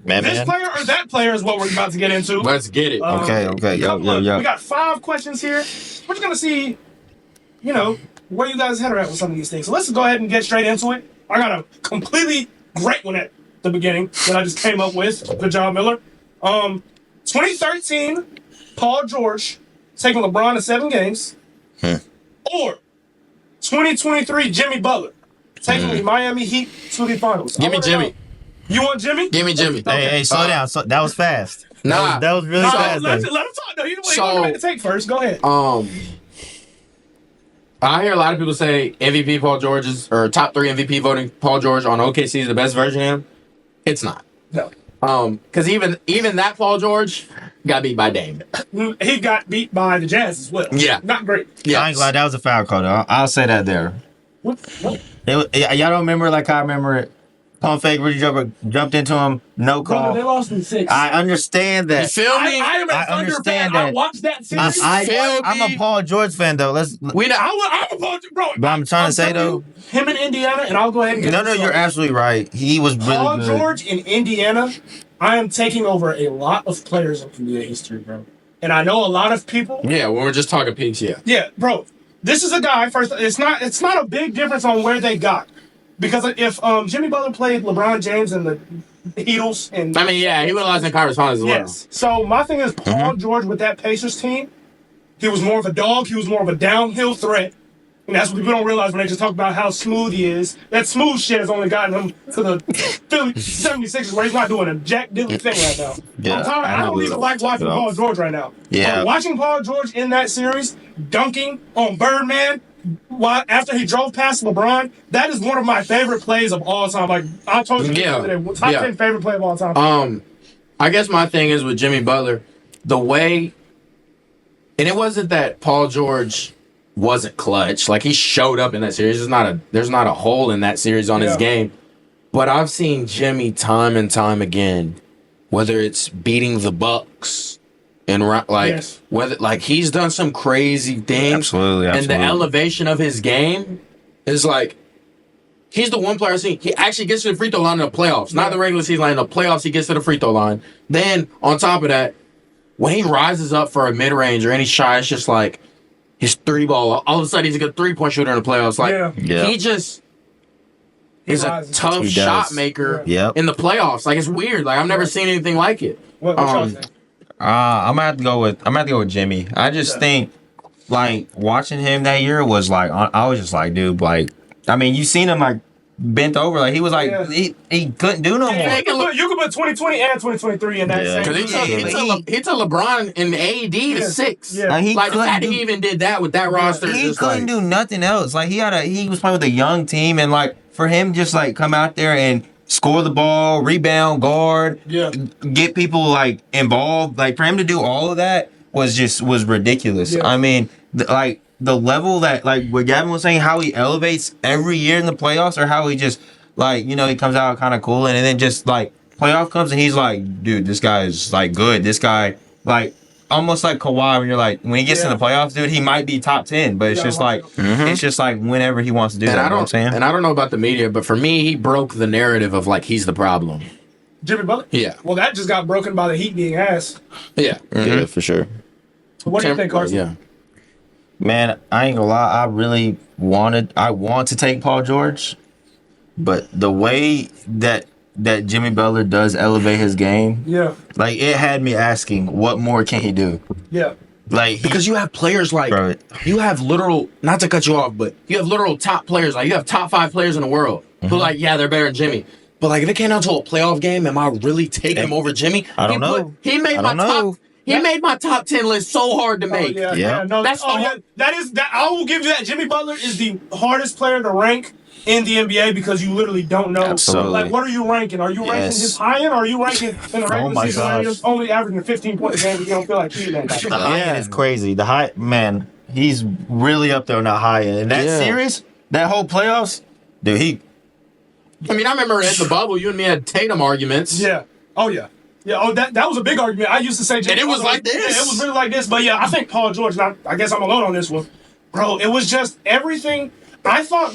This player or that player is what we're about to get into. Let's get it. Okay. Yo. We got 5 questions here. We're just gonna see, where you guys' head are at with some of these things. So let's go ahead and get straight into it. I got a completely great one at the beginning that I just came up with. Good job, Miller. 2013, Paul George taking LeBron to 7 games. Or 2023, Jimmy Butler taking the Miami Heat to the finals. Give me Jimmy. You want Jimmy? Give me Jimmy. Hey, slow down. So, that was fast. Nah. That was really fast. Let him talk. No, you want to make the take first. Go ahead. I hear a lot of people say MVP Paul George's or top 3 MVP voting Paul George on OKC is the best version of him. It's not. No. Because even that Paul George got beat by Dame. He got beat by the Jazz as well. Yeah. Not great. Yeah. I ain't glad that was a foul call, though. I'll say that there. What? Y'all don't remember like I remember it? Pump fake, Rudy jumped into him, no call. Brother, they lost in 6. I understand that. You feel me? I am a Thunder understand fan. that. I watched that series. I'm a Paul George fan, though. I'm a Paul George, bro. But I'm trying to say, though. Him in Indiana, and I'll go ahead and get No, you're absolutely right. He was really Paul good. George in Indiana, I am taking over a lot of players in NBA history, bro. And I know a lot of people. Yeah, when we're just talking peaks, yeah. Yeah, bro. This is a guy, first, it's not a big difference on where they got. Because if Jimmy Butler played LeBron James and the Heatles and I mean, yeah, he would have lost in conference finals as well. yes. So my thing is Paul George with that Pacers team, he was more of a dog, he was more of a downhill threat. And that's what people don't realize when they just talk about how smooth he is. That smooth shit has only gotten him to the Philly 76ers where he's not doing a jack diddly thing right now. Yeah, I don't even like watching Paul George right now. Yeah. But watching Paul George in that series, dunking on Birdman, after he drove past LeBron, that is one of my favorite plays of all time. Like I told you the other day, top 10 favorite play of all time. I guess my thing is with Jimmy Butler, the way, and it wasn't that Paul George wasn't clutch. Like he showed up in that series. There's not a hole in that series on his game. But I've seen Jimmy time and time again, whether it's beating the Bucks and whether like he's done some crazy things. Absolutely. And the elevation of his game is like he's the one player I've seen. He actually gets to the free throw line in the playoffs, not the regular season line. In the playoffs, he gets to the free throw line. Then on top of that, when he rises up for a mid range or any shot, it's just like his 3 ball. All of a sudden, he's a good 3-point shooter in the playoffs. Like he just is a tough shot maker in the playoffs. Like it's weird. Like I've never seen anything like it. What y'all think? I'm gonna have to go with Jimmy. I just think like watching him that year was like I was just like, dude, like I mean, you seen him like bent over, like he was like he couldn't do no more. You can put 2020 and 2023 in that same. Because he took LeBron and AD to 6. Yeah. Like, he even did that with that roster. He couldn't do nothing else. Like he was playing with a young team, and like for him just like come out there and score the ball, rebound, guard, get people like involved. Like for him to do all of that was ridiculous. Yeah. I mean, the level that like what Gavin was saying, how he elevates every year in the playoffs, or how he just like he comes out kind of cool, and then just like playoff comes and he's like, dude, this guy is like good. This guy like almost like Kawhi when you're like when he gets in the playoffs, dude, he might be top 10, but it's just like it's just like whenever he wants to do that. You know what I'm saying? And I don't know about the media, but for me, he broke the narrative of like he's the problem. Jimmy Butler? Yeah. Well, that just got broken by the Heat being ass. Yeah. Yeah, for sure. What do you think, Carson? Yeah. Man, I ain't gonna lie. I want to take Paul George, but the way that Jimmy Butler does elevate his game, like it had me asking, what more can he do? Yeah. Like because you have players like you have literal, not to cut you off, but you have literal top players. Like you have top 5 players in the world who like they're better than Jimmy. But like if it came down to a playoff game, am I really taking him over Jimmy? I don't know. He made my top 10 list so hard to make. No, that's I will give you that. Jimmy Butler is the hardest player to rank in the NBA because you literally don't know. Absolutely. Like, what are you ranking? Are you ranking his high end, or are you ranking in the regular season where you're only averaging 15 points a game? You don't feel like cheating. The high end is crazy. The high man, he's really up there on that high end. And that series, that whole playoffs, dude, I mean, I remember at the bubble, you and me had Tatum arguments. Yeah. Oh, yeah. Yeah, that was a big argument. I used to say... And it was like this. Yeah, it was really like this. But yeah, I think Paul George, I guess I'm alone on this one. Bro, it was just everything. I thought...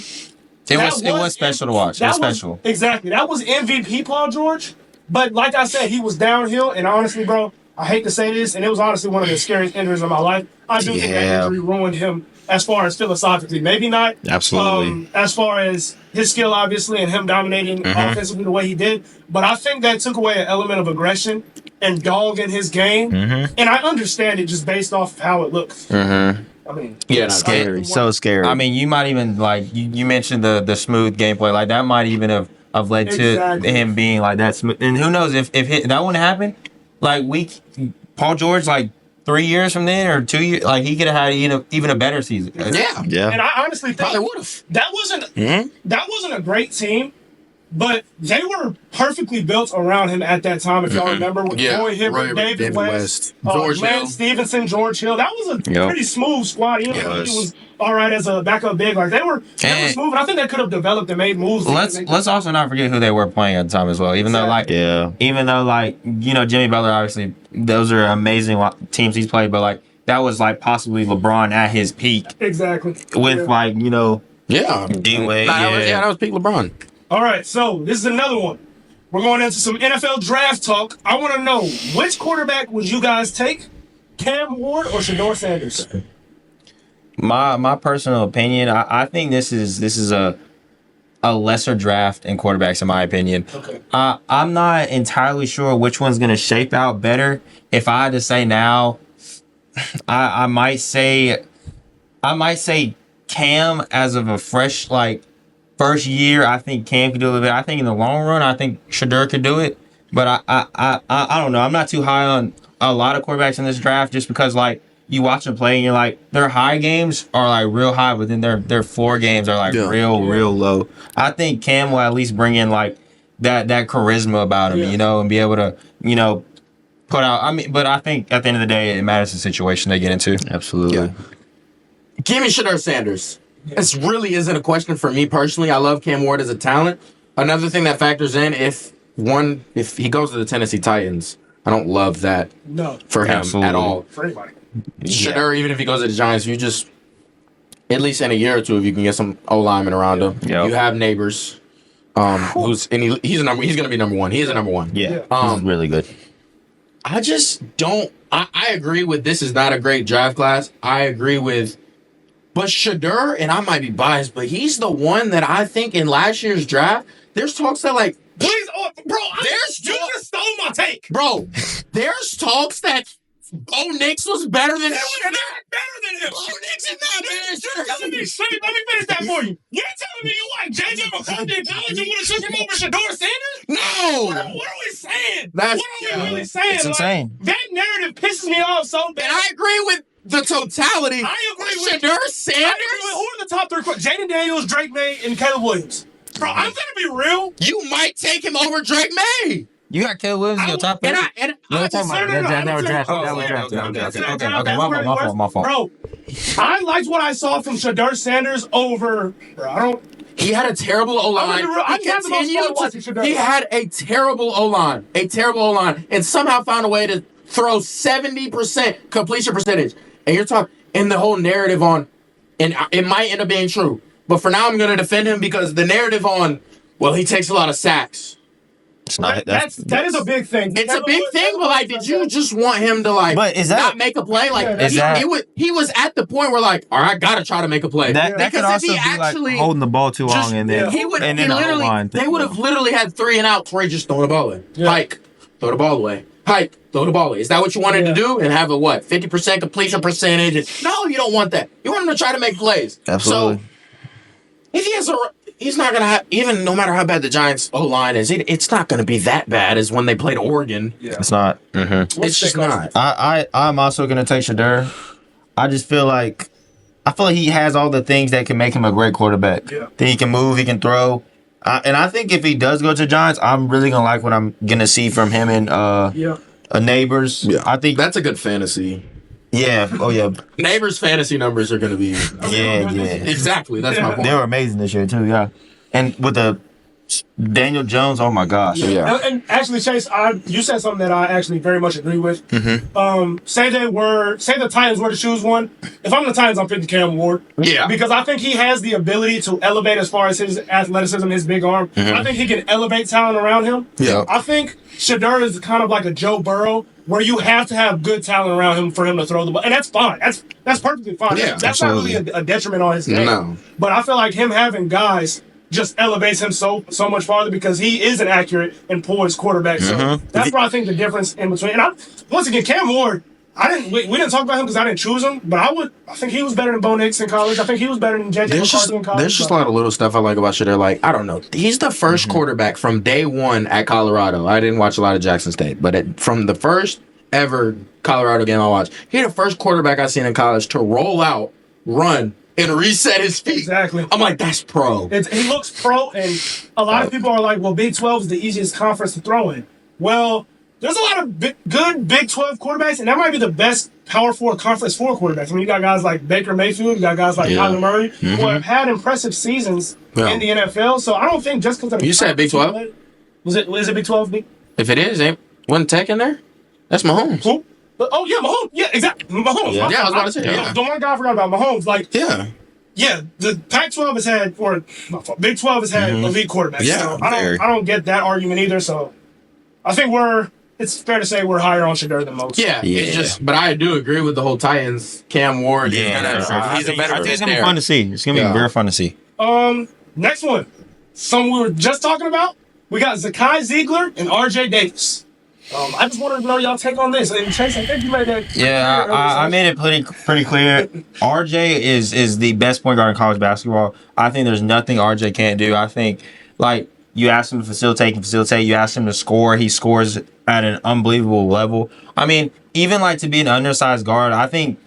It was special to watch. It was special. Exactly. That was MVP Paul George. But like I said, he was downhill, and honestly, bro, I hate to say this, and it was honestly one of the scariest injuries of my life. I do think that injury ruined him as far as philosophically. Maybe not as far as his skill, obviously, and him dominating offensively the way he did. But I think that took away an element of aggression and dog in his game. And I understand it just based off of how it looks. I mean, scary, so scary. I mean, you might even like you mentioned the smooth gameplay, like that might even have led to him being like that smooth. And who knows if that wouldn't happen, like Paul George, like 3 years from then or 2 years, like he could have had even a better season. Yeah. And I honestly think probably would have. That wasn't a great team. But they were perfectly built around him at that time, if y'all remember, with Roy Hibbert, David West, George Lance Stevenson, George Hill. That was a pretty smooth squad. Even though he was all right as a backup big. Like they were smooth. And I think they could have developed and made moves. Let's also not forget who they were playing at the time as well. Even though Jimmy Butler, obviously, those are amazing teams he's played. But like that was like possibly LeBron at his peak. Exactly. With D-Wade. That was peak LeBron. All right, so this is another one. We're going into some NFL draft talk. I want to know, which quarterback would you guys take? Cam Ward or Shedeur Sanders? My personal opinion, I think this is a lesser draft in quarterbacks, in my opinion. Okay. I'm not entirely sure which one's going to shape out better. If I had to say now, I might say Cam as of a fresh first year. I think Cam could do a little bit. I think in the long run, I think Shedeur could do it. But I don't know. I'm not too high on a lot of quarterbacks in this draft just because you watch them play and you're like their high games are real high, but then their floor games are real low. I think Cam will at least bring in that charisma about him, and be able to put out. I mean, but I think at the end of the day, it matters the situation they get into. Absolutely. Yeah. Give me Shedeur Sanders. This really isn't a question for me personally. I love Cam Ward as a talent. Another thing that factors in if he goes to the Tennessee Titans, I don't love that for him at all. For anybody. Shedeur, even if he goes to the Giants, you just at least in a year or two, if you can get some O linemen around him, you have Neighbors. He's going to be number one. He is a number one. Yeah, he's really good. I just don't. I agree with this is not a great draft class. I agree with. But Shedeur, and I might be biased, but he's the one that I think in last year's draft, there's talks that please, bro, you just stole my take. Bro, there's talks that Bo Nix was better than him. Better than him. Bo Nix is not better Let me finish that for you. You're telling me you like J.J. McCarthy in college and would have took him over Shedeur Sanders? No. What are we saying? What are we really saying? It's insane. That narrative pisses me off so bad. And I agree with the totality. I agree with Shedeur Sanders. Who are the top three? Jaden Daniels, Drake May, and Caleb Williams. Bro, I'm gonna be real. You might take him over Drake May. You got Caleb Williams in your top three? My fault. Bro, I liked what I saw from Shedeur Sanders over. Bro, He had a terrible O-line. He had a terrible O-line. And somehow found a way to throw 70% completion percentage. And you're talking, and the whole narrative on, and it might end up being true. But for now, I'm going to defend him because the narrative on, he takes a lot of sacks. That is a big thing. It's a big thing, but did you just want him to not make a play? He was at the point where all right, I gotta try to make a play. That could also be holding the ball too long, and then they would have literally had 3 and outs where he just throw the ball in. Hike, throw the ball away. Hike, throw the ball away. Is that what you wanted to do? And have a 50% completion percentage? No, you don't want that. You want him to try to make plays. Absolutely. So if he has he's not going to have, even no matter how bad the Giants' O-line is, it's not going to be that bad as when they played Oregon. Yeah. It's not. Mm-hmm. It's just not. I'm also going to take Shedeur. I just feel like he has all the things that can make him a great quarterback. Yeah. That he can move, he can throw. And I think if he does go to Giants, I'm really going to like what I'm going to see from him and Neighbors. Yeah. I think that's a good fantasy. Yeah. Oh, yeah. Neighbors' fantasy numbers are going to be... Yeah. Exactly. That's my point. They were amazing this year, too, yeah. And with the Daniel Jones, oh my gosh. Yeah. And actually, Chase, you said something that I actually very much agree with. Say the Titans were to choose one. If I'm the Titans, I'm picking Cam Ward. Yeah. Because I think he has the ability to elevate as far as his athleticism, his big arm. I think he can elevate talent around him. Yeah. I think Shedeur is kind of like a Joe Burrow, where you have to have good talent around him for him to throw the ball, and that's fine. That's perfectly fine. Yeah, that's not really a detriment on his game. No. But I feel like him having guys just elevates him so much farther because he is an accurate and poised quarterback. So that's where I think the difference in between. And once again, Cam Ward, we didn't talk about him because I didn't choose him, but I think he was better than Bo Nix in college. I think he was better than J.J. McCarthy in college. There's just a lot of little stuff I like about Shedeur. Like, I don't know. He's the first quarterback from day one at Colorado. I didn't watch a lot of Jackson State, but from the first ever Colorado game I watched, he's the first quarterback I seen in college to roll out, run, and reset his feet. Exactly. I'm like, that's pro. He looks pro, and a lot of people are like, well, Big 12 is the easiest conference to throw in. Well, there's a lot of good Big 12 quarterbacks, and that might be the best Power 4 Conference 4 quarterbacks. I mean, you got guys like Baker Mayfield, you got guys like Kyler Murray, who have had impressive seasons in the NFL. So I don't think just because You said Big 12? Was it Big 12? If it is, wasn't Tech in there? That's Mahomes. Who? Oh, yeah, Mahomes. Yeah, exactly. Mahomes. Yeah, I was about to say, yeah. The one guy I forgot about, Mahomes. Like, Yeah. yeah, the Pac-12 has had, or Big 12 has had elite quarterbacks. Yeah, so I don't get that argument either. So I think it's fair to say we're higher on Shedeur than most. Yeah, it's just, but I do agree with the whole Titans. Cam Ward, he's a better I think fit it's gonna be there. fun to see. It's gonna be very fun to see. Next one. Some we were just talking about. We got Zakai Ziegler and RJ Davis. I just wanted to know y'all take on this. And Chase, I think you made that. Yeah, I made it pretty clear. RJ is the best point guard in college basketball. I think there's nothing RJ can't do. I think, like, you ask him to facilitate. You ask him to score, he scores at an unbelievable level. I mean, even like to be an undersized guard, I think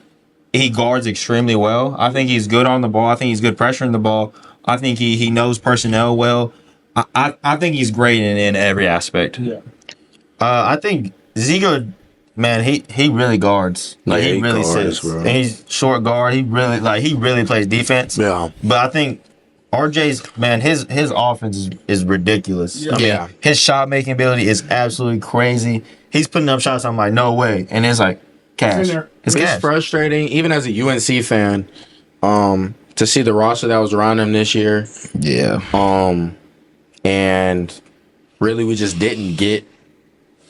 he guards extremely well. I think he's good on the ball. I think he's good pressuring the ball. I think he knows personnel well. I think he's great in every aspect. Yeah. I think Ziegler, man, he really guards. Like, Yeah, he he really guards, sits. bro. And he's short guard. He really plays defense. Yeah. But I think RJ's, man, his offense is ridiculous. Yeah. I mean, Yeah. his shot making ability is absolutely crazy. He's putting up shots. I'm like, no way. And it's like cash. It's in there. It's It's cash. frustrating, even as a UNC fan, to see the roster that was around him this year. Yeah. And really we just didn't get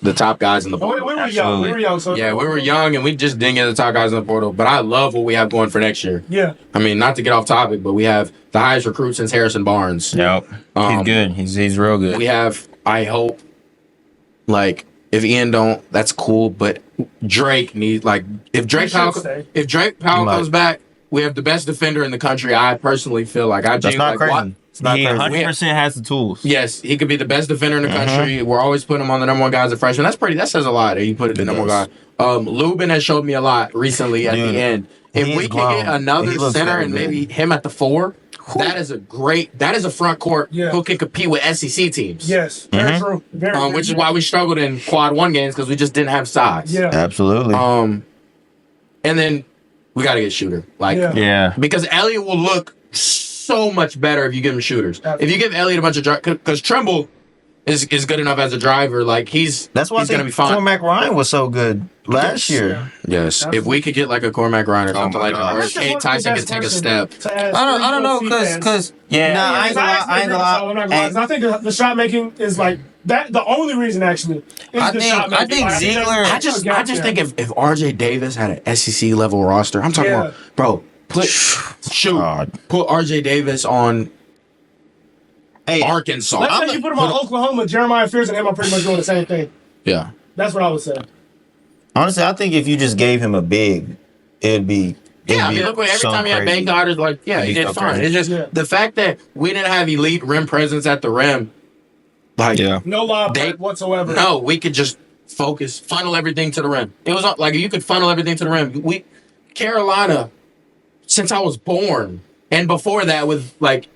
the top guys in the We portal. were young. We were young. So Yeah, we were young and we just didn't get the top guys in the portal. But I love what we have going for next year. Yeah. I mean, not to get off topic, but we have the highest recruit since Harrison Barnes. Yep. He's good. He's real good. We have, I hope, like, if Ian don't, that's cool. But Drake needs, like, if Drake should Powell stay. comes back, we have the best defender in the country. I personally feel like That's not like, crazy. what- It's not He crazy. 100% has the tools. Yes, he could be the best defender in the country. We're always putting him on the number one guy as a freshman. That says a lot that you put it the number one guy. Lubin has showed me a lot recently at Dude, the end. If he's we can grown. get another He looks center very and good. maybe him at the 4, that is a front court Yeah. who can compete with SEC teams. Yes. Very true. Very Which is why we struggled in quad 1 games because we just didn't have size. Yeah. Absolutely. And then we got to get shooter. Like, Yeah. yeah. because Elliott will look so much better if you give him shooters. Absolutely. If you give Elliott a bunch of drive, because Trimble is good enough as a driver. Like That's why he's gonna be fine. Cormac Ryan was so good last year. Yes, if we could get like a Cormac Ryan or something my like God. that, or That's just Kate one of the Tyson best could take a person step. to ask I don't know, UNC fans. cause yeah, Yeah, I ain't gonna lie. I ain't gonna I'm not gonna lie, 'cause I think the shot making is like that. The only reason actually is I the think- shot making. I think Like, Ziegler- I just think if RJ Davis had an SEC level roster, I'm talking Yeah. about, bro, put God. RJ Davis on Hey, Arkansas. let's say you put him on Oklahoma, Jeremiah Fears and him are pretty much doing the same thing. Yeah. That's what I would say. honestly, I think if you just gave him a big, it'd be. Yeah, I mean, look, every so time he had crazy. bank guard, it's like, yeah, he He's did so fine. crazy. It's just Yeah. the fact that we didn't have elite rim presence at the rim. Like, Yeah. No lob They- whatsoever. no, we could just funnel everything to the rim. It was like you could funnel everything to the rim. Carolina, since I was born, and before that with like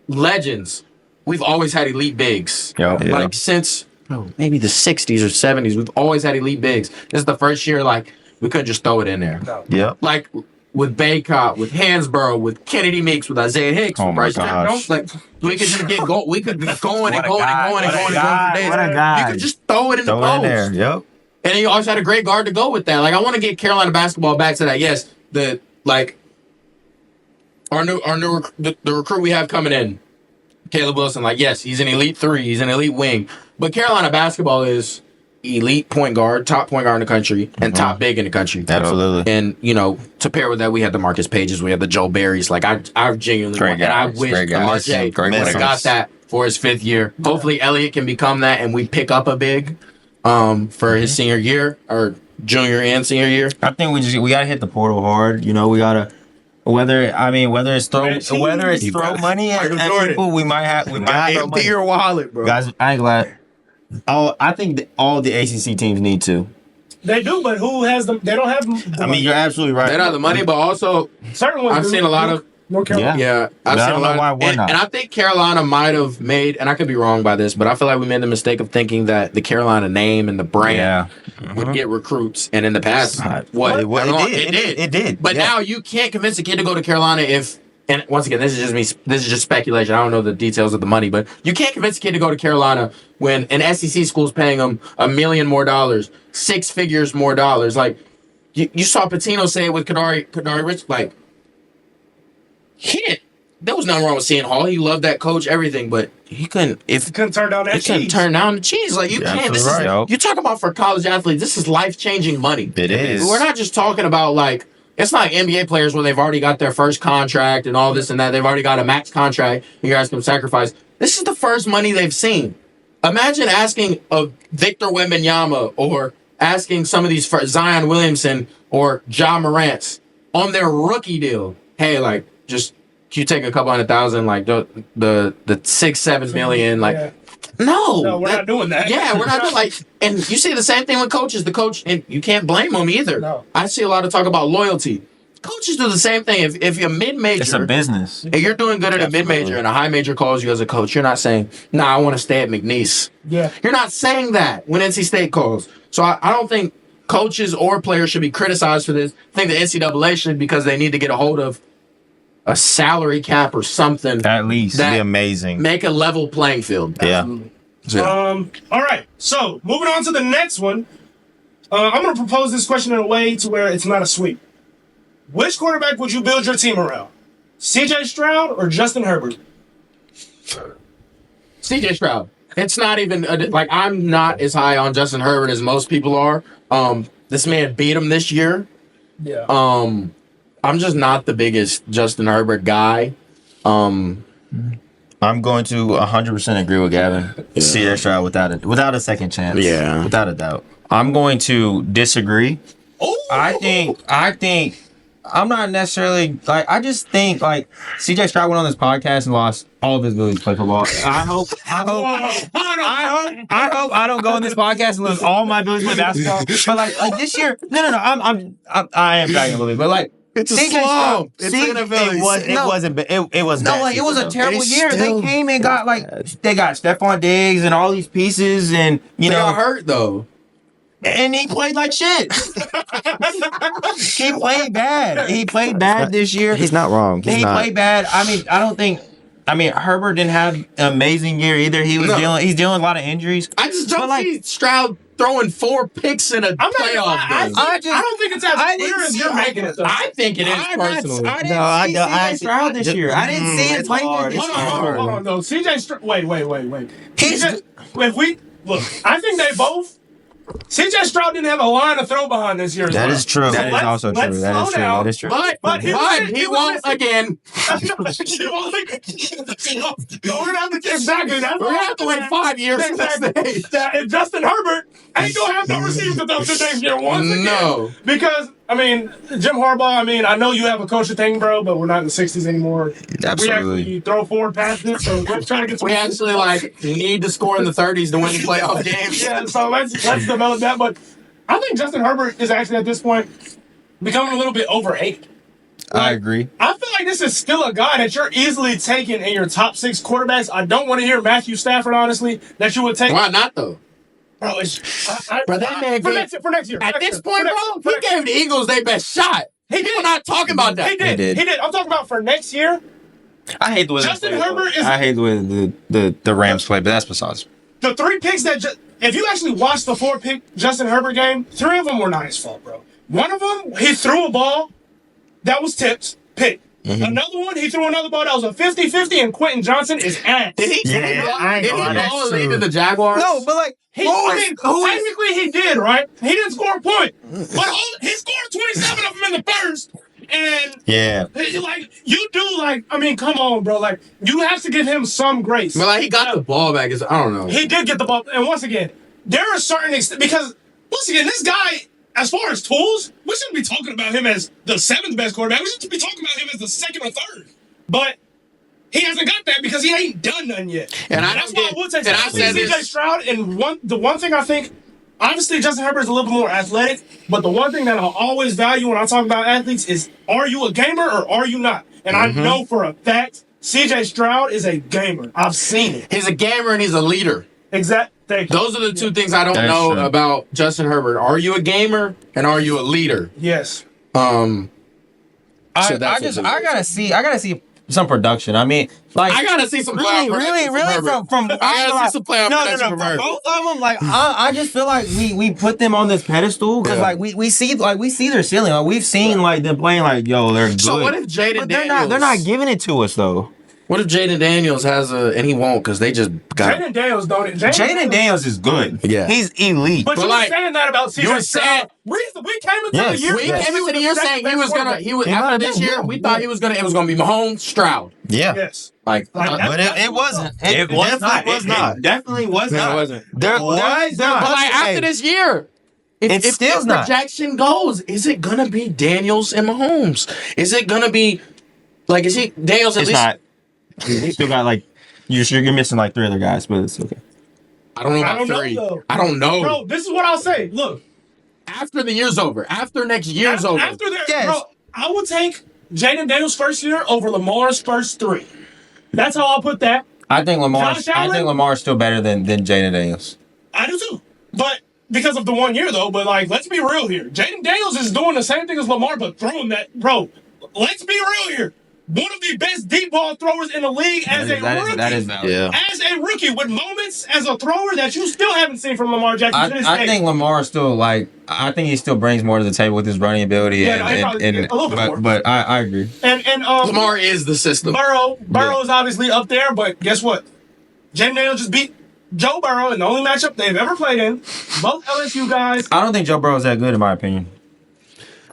legends, we've always had elite bigs. Yep. Yeah. Like since maybe the 60s or 70s, we've always had elite bigs. This is the first year like we couldn't just throw it in there. No. Yep. Like with Baycott, with Hansborough, with Kennedy Meeks, with Isaiah Hicks, Oh with my Bryce gosh. Like we could just get go. We could be going and going and going and going and going for days. What a guy. You could just throw it in the Throw it in post. there. Yep. And then you always had a great guard to go with that. Like I want to get Carolina basketball back to that. Yes, the recruit we have coming in, Caleb Wilson. Like yes, he's an elite 3, he's an elite wing. But Carolina basketball is elite point guard, top point guard in the country, and top big in the country. Absolutely. And to pair with that, we had the Marcus Pages, we had the Joe Barrys. Like I genuinely Great want, and I guys. wish Great guys. RJ Great would have got players. that for his 5th year. Hopefully Elliott can become that, and we pick up a big for his senior year or junior and senior year. I think we gotta hit the portal hard. We gotta whether it's throw money at people, we might throw Empty money. your wallet, bro. Guys, I ain't glad. I think all the ACC teams need to. They do, but who has them? They don't have them. I mean, you're absolutely right. They don't have the money, but also Certain ones I've do. seen a lot of. North Carolina. Yeah, But I've I seen don't a lot. know why we're not. And I think Carolina might have made, and I could be wrong by this, but I feel like we made the mistake of thinking that the Carolina name and the brand would get recruits. And in the past, it did. But now you can't convince a kid to go to Carolina if. And once again, this is just speculation. I don't know the details of the money, but you can't convince a kid to go to Carolina when an SEC school's paying them $1 million more, 6 figures more dollars. Like you saw Patino say it with Kadari Rich, like. There was nothing wrong with Seton Hall. He loved that coach, everything, but he couldn't. Couldn't turn down that cheese. Couldn't turn down the cheese. Like you can't. This is, you talk about for college athletes. This is life-changing money. It is. We're not just talking about like it's not like NBA players where they've already got their first contract and all this and that. They've already got a max contract. And you're asking them to sacrifice. This is the first money they've seen. Imagine asking a Victor Wembanyama or asking some of these Zion Williamson or Ja Morant on their rookie deal. Hey, like. Just can you take a couple $100,000, like the 6-7 million, like no, we're not doing that. Yeah, we're not doing like, and you see the same thing with coaches. The coach, and you can't blame them either. No. I see a lot of talk about loyalty. Coaches do the same thing. If you're mid-major, It's a business. and you're doing good at a mid-major and a high major calls you as a coach, you're not saying, "Nah, I want to stay at McNeese." Yeah. You're not saying that when NC State calls. So I don't think coaches or players should be criticized for this. I think the NCAA should because they need to get a hold of a salary cap or something. At least. That Be amazing. Make a level playing field. Yeah. All right. So moving on to the next one. I'm going to propose this question in a way to where it's not a sweep. Which quarterback would you build your team around? CJ Stroud or Justin Herbert? CJ Stroud. It's not even like I'm not as high on Justin Herbert as most people are. This man beat him this year. Yeah. I'm just not the biggest Justin Herbert guy. I'm going to 100% agree with Gavin. CJ Stroud without a second chance. Yeah. Without a doubt. I'm going to disagree. Oh, I think I'm not necessarily like I just think like CJ Stroud went on this podcast and lost all of his ability to play football. I hope I don't go on this podcast and lose all my ability to play basketball. But like this year, no, I am bragging a little bit, but like it's a CJ slump. Stroud, It's NFL. It was No, bad. like, It was a terrible It's year. still They came and got they got Stephon Diggs and all these pieces and They got hurt though. and he played like shit. He played bad. He played bad this year. He's not wrong. He played bad. I mean, Herbert didn't have an amazing year either. He's dealing with a lot of injuries. I just don't see Stroud throwing 4 picks in a playoff game. I don't think it's as clear as you're making it. Though. I think it is personally. I didn't see Stroud this year. I didn't see it play hard. this year. Hold on, though. CJ Stroud. Wait. He's- If we look, I think they both. CJ Stroud didn't have a line to throw behind this year. That is true. That is let's- also true. let's That slow is true. down. That is true. But he won't again. We're not exactly. That's We're gonna have to wait 5 years for this exactly. And Justin Herbert ain't gonna have no receivers to throw to next year once again. No. Because Jim Harbaugh. I know you have a coaching thing, bro, but we're not in the '60s anymore. Absolutely. We throw forward passes, so let's try to get some. We actually need to score in the 30s to win the playoff games. Yeah, so let's develop that. But I think Justin Herbert is actually at this point becoming a little bit overrated. I agree. I feel like this is still a guy that you're easily taking in your top 6 quarterbacks. I don't want to hear Matthew Stafford, honestly, that you would take. Why not though? Bro, Bro, that man for next year. At this point, bro, he gave the Eagles their best shot. People not talking about that. He did. I'm talking about for next year. I hate the way Justin Herbert is. I hate the way the Rams play, but that's besides. The 3 picks that if you actually watch the 4-pick Justin Herbert game, 3 of them were not his fault, bro. One of them, he threw a ball that was tipped, pick. Mm-hmm. Another one, he threw another ball that was a 50-50, and Quentin Johnson is ass. Did he all lead to the Jaguars? No, but like technically he did, right? He didn't score a point, but he scored 27 of them in the first. And you do come on, bro. Like, you have to give him some grace. But like, he got the ball back. I don't know. He did get the ball, and once again, there are certain because once again, this guy, as far as tools, we shouldn't be talking about him as the 7th best quarterback. We should be talking about him as the 2nd or 3rd. But he hasn't got that because he ain't done nothing yet. And that's why I would say CJ Stroud. And the one thing I think. Obviously, Justin Herbert is a little bit more athletic, but the one thing that I'll always value when I talk about athletes is, are you a gamer or are you not? And I know for a fact, CJ Stroud is a gamer. I've seen it. He's a gamer and he's a leader. Exactly. Those are the 2 things I don't know about Justin Herbert. Are you a gamer and are you a leader? Yes. I gotta see some production. I mean, like I gotta see some playoff really from I gotta see some playoff production from Herbert. Both of them, like I just feel like we put them on this pedestal because we see their ceiling. Like we've seen like them playing like they're good. So what if Jaden Daniels? They're not giving it to us though. What if Jaden Daniels has and he won't because they just got Jaden Daniels don't. Jaden Daniels is good. Yeah, he's elite. But you were saying that about CJ Stroud. We came into the year. We came into the year saying he was gonna. After this year, we thought it was gonna be Mahomes, Stroud. Yeah. Yes. But it wasn't. It was not. It definitely was not. It wasn't. But like after this year. If the projection goes, is it gonna be Daniels and Mahomes? Is it gonna be is he Daniels at least? Not. He still got you're missing 3 other guys, but it's okay. I don't know about 3. I don't know. Bro, this is what I'll say. Look, after the year's over, after next year's over, bro, I will take Jaden Daniels' first year over Lamar's first 3. That's how I'll put that. I think Lamar's still better than Jaden Daniels. I do too, but because of the 1 year though. But let's be real here. Jaden Daniels is doing the same thing as Lamar, but throwing that, bro. Let's be real here. One of the best deep ball throwers in the league as a rookie. That is valid. Yeah. As a rookie with moments as a thrower that you still haven't seen from Lamar Jackson to this day. I think Lamar still I think he still brings more to the table with his running ability. But I agree. And Lamar is the system. Burrow is obviously up there, but guess what? Jaden Daniels just beat Joe Burrow in the only matchup they've ever played in. Both LSU guys. I don't think Joe Burrow is that good in my opinion.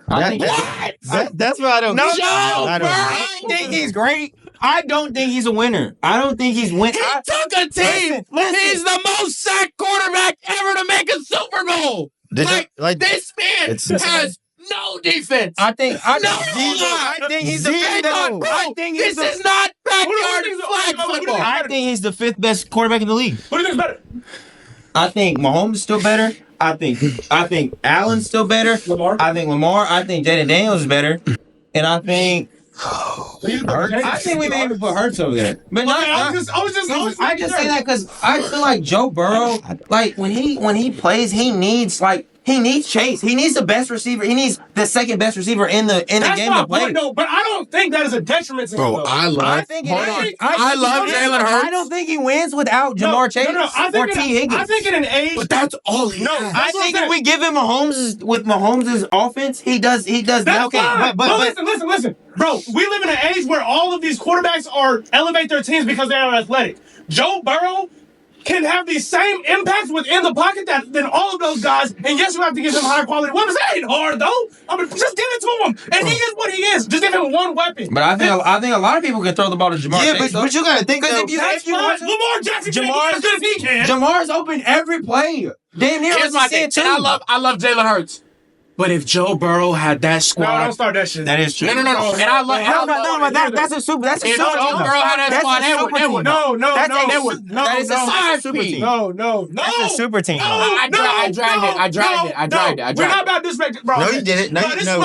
That's what I don't. I think he's great. I don't think he's a winner. I don't think he's winning. He took a team. Listen. He's the most sacked quarterback ever to make a Super Bowl. This man has no defense. I think he's the fifth. This is not backyard flag football. I think he's the 5th best quarterback in the league. Who do you think is better? I think Mahomes is still better. I think Allen's still better. Lamar. I think Jaden Daniels is better. And I think I think we may even put Hurts over there. But I just say that because I feel like Joe Burrow, when he plays, he needs Chase. He needs the best receiver. He needs the 2nd best receiver in the game to play. No, but I don't think that is a detriment to him. Bro, I love Jalen Hurts. I don't think he wins without Jamar Chase or T. Higgins. I think in an age, but that's all he has. I think if we give him Mahomes' offense, he does. That's fine. But listen, bro. We live in an age where all of these quarterbacks elevate their teams because they are athletic. Joe Burrow can have the same impact within the pocket than all of those guys. And yes, you have to give him high quality weapons. That ain't hard though. I mean, just give it to him. And he is what he is. Just give him one weapon. But I think a lot of people can throw the ball to Jamar Chase. But you gotta think if you watch Lamar Jackson can as good as he can. Jamar's open every play. Damn near. Here's my thing. I love Jalen Hurts. But if Joe Burrow had that squad, no, don't start that shit. That is true. No. And I love that's a super. That's a if super. Joe Burrow had that squad, that is a super team. No. That's a super team. I dragged it. We're not about disrespect, bro. No, you didn't. No,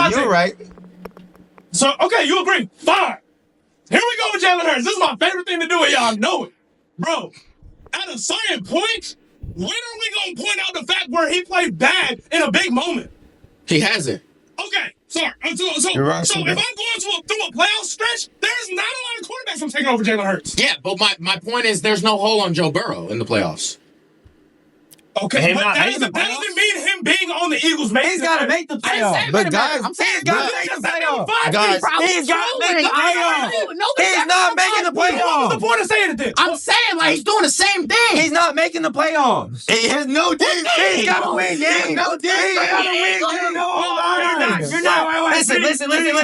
you were right. So okay, you agree? Fine. Here we go with Jalen Hurts. This is my favorite thing to do, and y'all know it, bro. At a certain point, when are we gonna point out the fact where he played bad in a big moment? He hasn't. Okay, Sorry. You're right. So if I'm going through a playoff stretch, there's not a lot of quarterbacks I'm taking over Jalen Hurts. Yeah, but my point is there's no hole on Joe Burrow in the playoffs. Okay, but that doesn't mean him being on the Eagles. He's got to make the playoffs. But guys, I'm saying He's got to make the playoffs. Guys, He's got to make the playoffs. He's not making the What's the playoffs. point of saying it then? I'm saying like he's doing the same thing. He's not making the playoffs. he has no team. He's got to win games. No team. He's got to win games. You're not.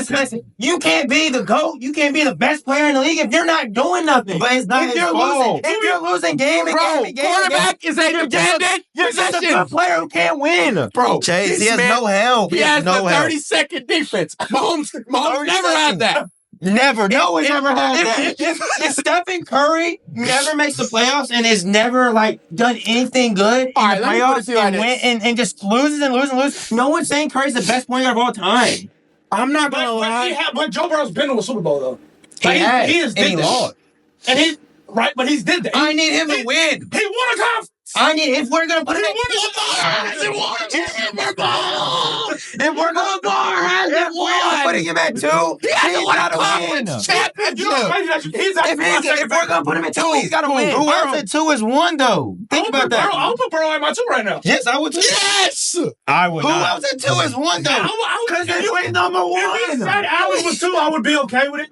Listen. You can't be the GOAT. You can't be the best player in the league if you're not doing nothing. But it's not his fault. If you're losing game and Bro, game, quarterback is a dependent you're just a position. good player who can't win. Bro, Chase, this he has man, no help. He has no the help. 30-second defense. Mahomes never had that. Never. No one ever had that. If Stephen Curry never makes the playoffs and has never done anything good in All right, the let me put it playoffs to you like and win and just loses, no one's saying Curry's the best point guard of all time. I'm not gonna lie. But Joe Burrow's been to a Super Bowl though. He did lost. And he right, but he's did that. I need him to win. He won a conference. If we're gonna put him in, if we're gonna putting him at 2, he's gotta win. If we're gonna put him at 2, he's gotta win. Who else at 2 is 1 though? Think about that. I'll put Burrow at my 2 right now. Yes, I would. Yes! I would. Who else at 2 is 1 though? Because he's number If he said Allen was 2, I would be okay with it.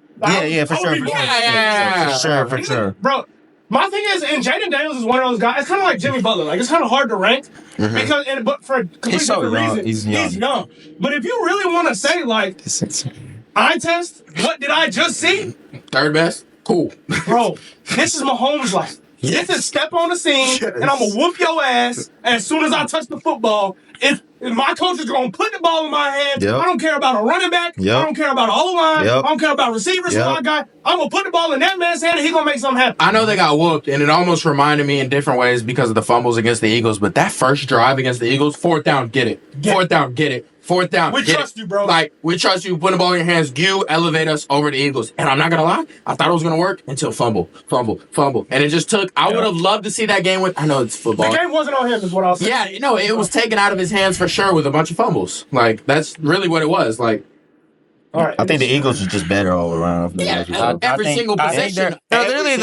For sure. Yeah. For sure. Bro, my thing is, and Jaden Daniels is one of those guys. It's kind of like Jimmy Butler. Like it's kind of hard to rank but for a completely He's so different young. reason. He's young. But if you really want to say eye test, what did I just see, Third best? Cool. bro? This is Mahomes' life. This is step on the scene, and I'm gonna whoop your ass as soon as I touch the football. If my coach is gonna put the ball in my hand, Yep. I don't care about a running back. Yep. I don't care about an O-line. Yep. I don't care about receivers. Yep. My guy, I'm gonna put the ball in that man's hand, and he's gonna make something happen. I know they got whooped, and it almost reminded me in different ways because of the fumbles against the Eagles, but that first drive against the Eagles, 4th down, get it. 4th down, get it. 4th down, We get trust it. you, bro. Like, we trust you. Put the ball in your hands. You elevate us over the Eagles. And I'm not going to lie, I thought it was going to work until fumble. And it just took, I would have loved to see that game with, I know it's football. The game wasn't on him, is what I'll say. Yeah, no, it was taken out of his hands for sure with a bunch of fumbles. Like, that's really what it was. Like, All right. I think the Eagles are just better all around. every single possession. They're literally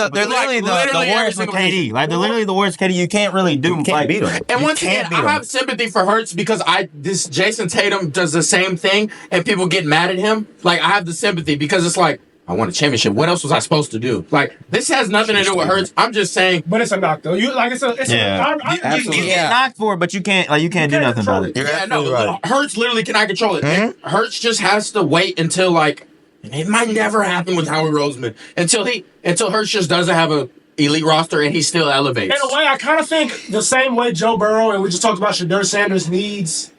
the worst with KD. Like they're literally the worst KD. You can't really do. You can't beat them. And once again, I have sympathy for Hurts because this Jason Tatum does the same thing, and people get mad at him. Like I have the sympathy because it's like I won a championship. What else was I supposed to do? Like this has nothing to do with Hurts. I'm just saying. But it's a knock though. You like it's a You get knocked for it, but you can't do nothing about it. Yeah, no, Hurts literally cannot control it. Hurts just has to wait until like it might never happen with Howie Roseman until Hurts just doesn't have a elite roster and he still elevates. In a way, I kind of think the same way Joe Burrow and we just talked about Shedeur Sanders needs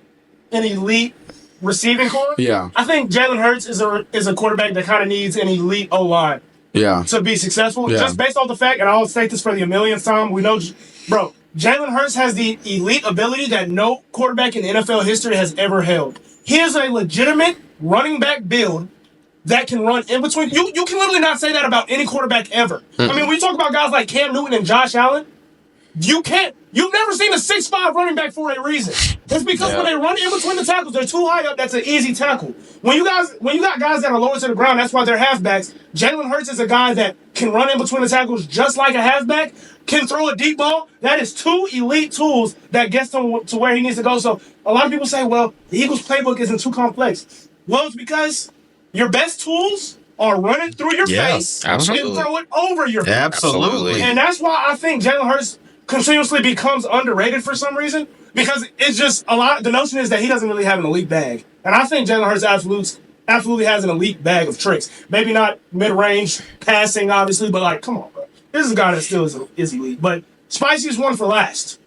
an elite receiving core. Yeah. I think Jalen Hurts is a quarterback that kind of needs an elite O-line Yeah. to be successful. Yeah. Just based off the fact, and I'll state this for the millionth time, we know, bro, Jalen Hurts has the elite ability that no quarterback in NFL history has ever held. He is a legitimate running back build that can run in between. You can literally not say that about any quarterback ever. I mean, when you talk about guys like Cam Newton and Josh Allen, you've never seen a 6'5" running back for a reason. It's because when they run in between the tackles, they're too high up. That's an easy tackle. When you got guys that are lower to the ground, that's why they're halfbacks. Jalen Hurts is a guy that can run in between the tackles just like a halfback, can throw a deep ball. That is 2 elite tools that gets him to where he needs to go. So a lot of people say, well, the Eagles playbook isn't too complex. Well, it's because your best tools are running through your face absolutely. and throw it over your face. Absolutely. And that's why I think Jalen Hurts continuously becomes underrated for some reason, because it's just the notion is that he doesn't really have an elite bag. And I think Jalen Hurts absolutely has an elite bag of tricks. Maybe not mid-range passing, obviously, but like, come on, bro. This is a guy that still is elite. But spiciest one for last.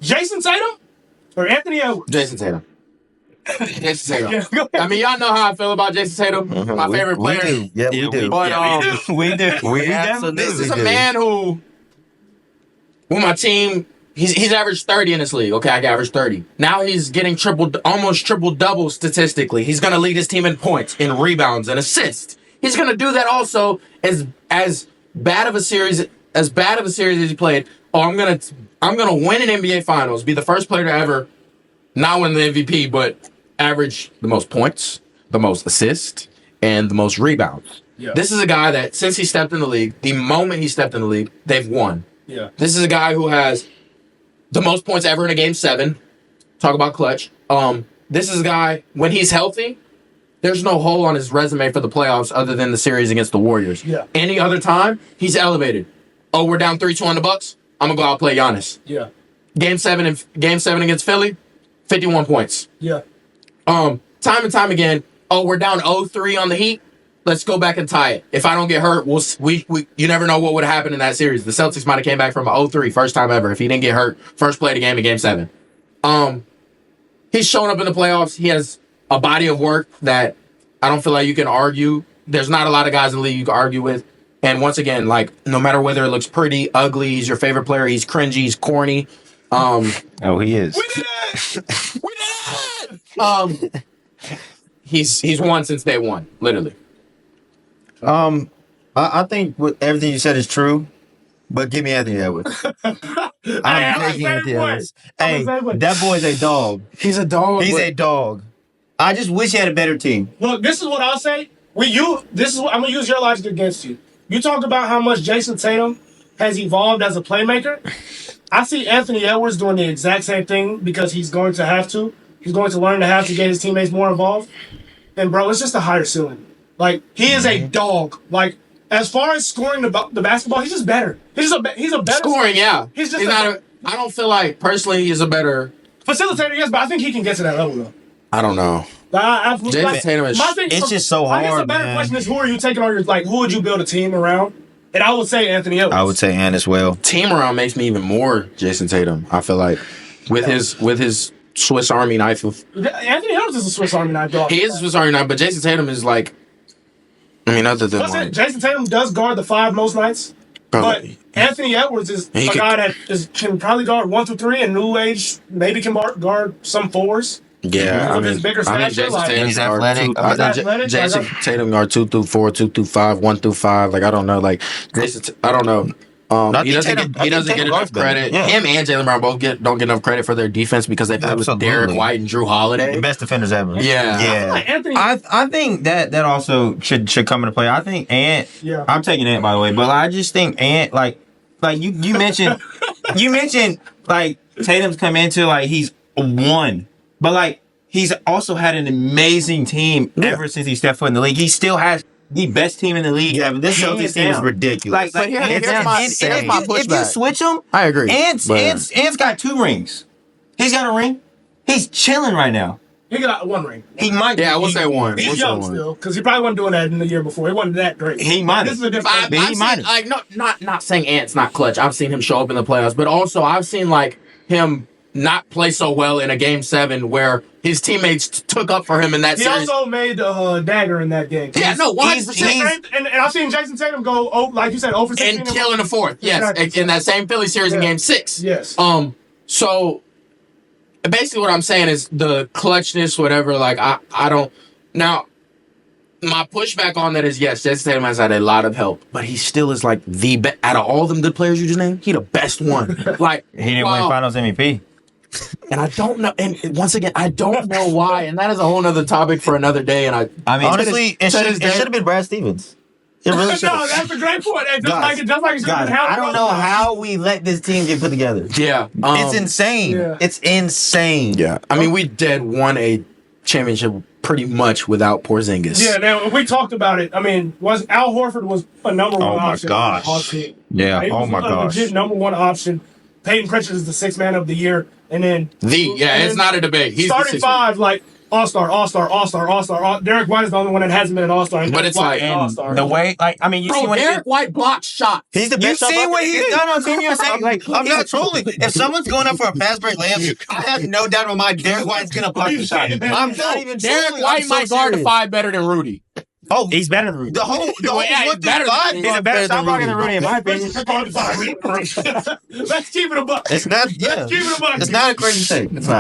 Jason Tatum or Anthony Edwards? Jason Tatum. Jason Tatum. I mean, y'all know how I feel about Jason Tatum. My favorite player. We do. Yeah, we do. But We do. this is a man who, with my team, he's averaged 30 in this league. Okay, I averaged 30. Now he's getting almost triple-double statistically. He's going to lead his team in points, in rebounds, and assists. He's going to do that also as bad of a series as he played. Oh, I'm gonna win an NBA Finals, be the first player to ever not win the MVP, but averaged the most points, the most assists, and the most rebounds. Yeah. This is a guy that since he stepped in the league, the moment he stepped in the league, they've won. Yeah. This is a guy who has the most points ever in a game 7. Talk about clutch. This is a guy, when he's healthy, there's no hole on his resume for the playoffs other than the series against the Warriors. Yeah. Any other time, he's elevated. Oh, we're down 3-2 on the Bucks. I'm gonna go out play Giannis. Yeah. Game 7 against Philly, 51 points. Yeah. Time and time again. Oh, we're down 0-3 on the Heat. Let's go back and tie it. If I don't get hurt, you never know what would happen in that series. The Celtics might have came back from 0-3, first time ever. If he didn't get hurt, first play of the game in Game 7. He's showing up in the playoffs. He has a body of work that I don't feel like you can argue. There's not a lot of guys in the league you can argue with. And once again, like, no matter whether it looks pretty, ugly, he's your favorite player, he's cringy, he's corny. He is. We did it! We did it! He's won since day one, literally. I think everything you said is true, but give me Anthony Edwards. I'm taking Anthony Edwards. Hey, that boy's a dog. He's a dog. He's a dog. I just wish he had a better team. Look, this is what I'll say. I'm gonna use your logic against you. You talk about how much Jason Tatum has evolved as a playmaker. I see Anthony Edwards doing the exact same thing because he's going to have to. He's going to learn to have to get his teammates more involved. And bro, it's just a higher ceiling. Like, he is a dog. Like, as far as scoring the basketball, he's just better. He's a better scoring. Yeah, He's just not. I don't feel like personally he's a better facilitator. Yes, but I think he can get to that level though. I don't know. Jason Tatum is. It's just so I guess hard, a better man. question is, who are you taking on your, like, who would you build a team around? And I would say Anthony Edwards. I would say Ant as well. Team around makes me even more Jason Tatum. I feel like with his Swiss Army knife of Anthony Edwards is a Swiss Army knife dog. he is a Swiss Army knife, but Jason Tatum is like. I mean, other than Listen, Jason Tatum does guard the 5 most nights, but Anthony Edwards is a guy that can probably guard 1 through 3, and new age maybe can guard some 4s. Yeah, I mean, bigger I think stature, Jason like- Tatum He's athletic. Athletic, Jason like, Tatum guard 2 through 4, 2 through 5, 1 through 5. Like, I don't know. Like I don't know. He doesn't get enough credit. Yeah. Him and Jaylen Brown both don't get enough credit for their defense because they play with Absolutely. Derek White and Drew Holiday. The best defenders ever. Yeah. like Anthony. I think that also should come into play. I think Ant. Yeah. I'm taking Ant, by the way, but I just think Ant, like you mentioned, like Tatum's come into, like, he's one, but like he's also had an amazing team ever since he stepped foot in the league. He still has the best team in the league. Yeah, but this Celtics team is ridiculous. Like here's and my if you pushback. switch them, I agree. Ant's got 2 rings. He's got a ring. He's chilling right now. He got 1 ring. He might. Yeah, we'll say one. He's We'll say young one. still, because he probably wasn't doing that in the year before. He wasn't that great. He might This is a have. different. But he might have. Like, not saying Ant's not clutch. I've seen him show up in the playoffs, but also I've seen like him not play so well in a game 7 where his teammates took up for him in that He series. also made the dagger in that game. Yeah, no, 100%. And I've seen Jason Tatum go, like you said, 0 for 16. And kill in the 4th. Yes, Exactly. in that same Philly series in Yeah. game 6. Yes. So basically what I'm saying is the clutchness, whatever, like I don't now my pushback on that is yes, Jason Tatum has had a lot of help, but he still is like the best out of all them good players you just named, he the best one. Like He didn't win Finals MVP. and I don't know, and once again, I don't know why, and that is a whole nother topic for another day. And I mean, Honestly, it should have been Brad Stevens. It really should No, have. that's a great point. And Guys, just like it's Guys, I don't know how we let this team get put together. yeah, It's insane. Yeah. It's insane. yeah. I mean, we did won a championship pretty much without Porzingis. Yeah, now we talked about it. I mean, Al Horford was a number 1 Oh my option. gosh. on the team. Yeah. He Oh was my a gosh. legit number 1 option. Peyton Pritchard is the 6th man of the year, and then It's not a debate. He's starting the 6th. 5 like All-Star. Derek White is the only one that hasn't been an All-Star. But it's like, All-Star. The way, like, I mean, you see Bro, what Derek White blocked shots. He's the you best. see what he's done on Team USA. Like, I'm not trolling. If someone's going up for a pass break layup, I have no doubt in my mind Derek White's gonna block the shot. I'm not even Derek trolling. White I'm so might guard the serious. 5 better than Rudy. Oh, he's better than Rudy. the whole Well, yeah, one he's better through than- 5. He's a better shot blocker than Rudy, in my opinion. Let's keep it a buck. It's not. Yeah, Let's keep it a buck. it's not a crazy take. It's not.